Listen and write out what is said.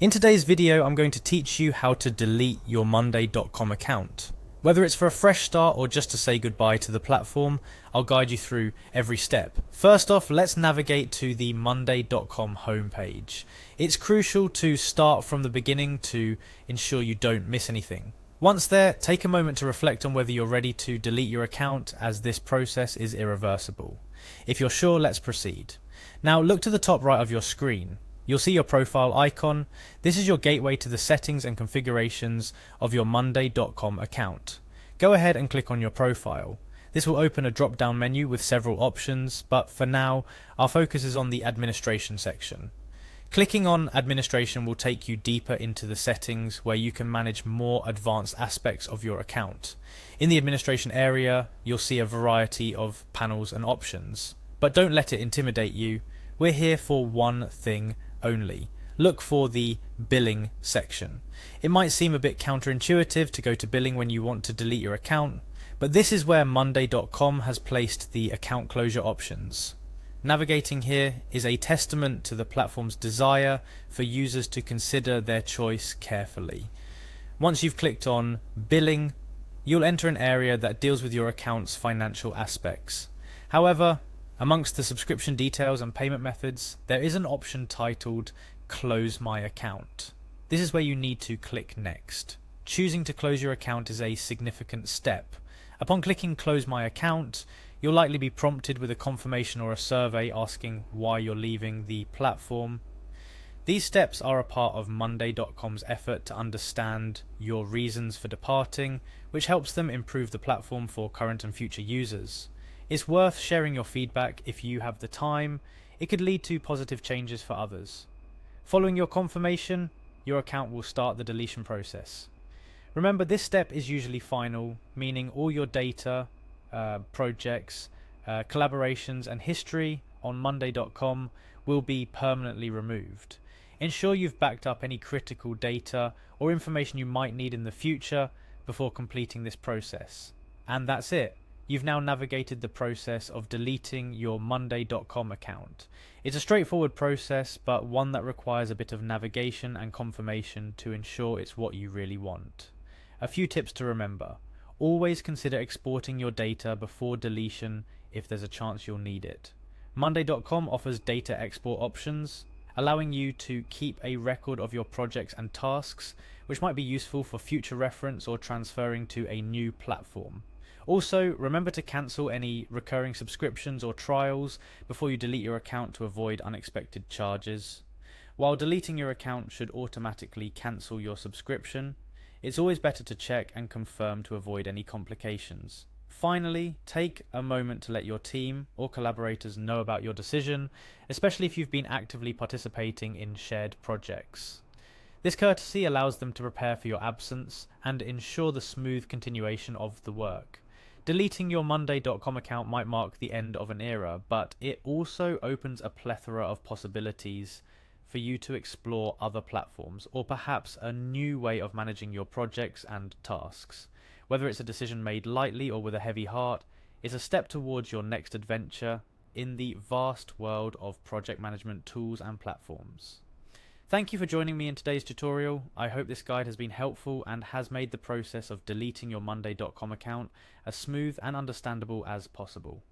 In today's video, I'm going to teach you how to delete your Monday.com account. Whether it's for a fresh start or just to say goodbye to the platform, I'll guide you through every step. First off, let's navigate to the Monday.com homepage. It's crucial to start from the beginning to ensure you don't miss anything. Once there, take a moment to reflect on whether you're ready to delete your account, as this process is irreversible. If you're sure, let's proceed. Now look to the top right of your screen. You'll see your profile icon. This is your gateway to the settings and configurations of your Monday.com account. Go ahead and click on your profile. This will open a drop-down menu with several options, but for now, our focus is on the administration section. Clicking on administration will take you deeper into the settings where you can manage more advanced aspects of your account. In the administration area, you'll see a variety of panels and options, but don't let it intimidate you. We're here for one thing only. Look for the billing section. It might seem a bit counterintuitive to go to billing when you want to delete your account, but this is where Monday.com has placed the account closure options. Navigating here is a testament to the platform's desire for users to consider their choice carefully. Once you've clicked on billing, you'll enter an area that deals with your account's financial aspects. However, amongst the subscription details and payment methods, there is an option titled Close My Account. This is where you need to click Next. Choosing to close your account is a significant step. Upon clicking Close My Account, you'll likely be prompted with a confirmation or a survey asking why you're leaving the platform. These steps are a part of Monday.com's effort to understand your reasons for departing, which helps them improve the platform for current and future users. It's worth sharing your feedback if you have the time. It could lead to positive changes for others. Following your confirmation, your account will start the deletion process. Remember, this step is usually final, meaning all your data, projects, collaborations and history on Monday.com will be permanently removed. Ensure you've backed up any critical data or information you might need in the future before completing this process. And that's it. You've now navigated the process of deleting your Monday.com account. It's a straightforward process, but one that requires a bit of navigation and confirmation to ensure it's what you really want. A few tips to remember. Always consider exporting your data before deletion if there's a chance you'll need it. Monday.com offers data export options, allowing you to keep a record of your projects and tasks, which might be useful for future reference or transferring to a new platform. Also, remember to cancel any recurring subscriptions or trials before you delete your account to avoid unexpected charges. While deleting your account should automatically cancel your subscription, it's always better to check and confirm to avoid any complications. Finally, take a moment to let your team or collaborators know about your decision, especially if you've been actively participating in shared projects. This courtesy allows them to prepare for your absence and ensure the smooth continuation of the work. Deleting your Monday.com account might mark the end of an era, but it also opens a plethora of possibilities for you to explore other platforms, or perhaps a new way of managing your projects and tasks. Whether it's a decision made lightly or with a heavy heart, it's a step towards your next adventure in the vast world of project management tools and platforms. Thank you for joining me in today's tutorial. I hope this guide has been helpful and has made the process of deleting your Monday.com account as smooth and understandable as possible.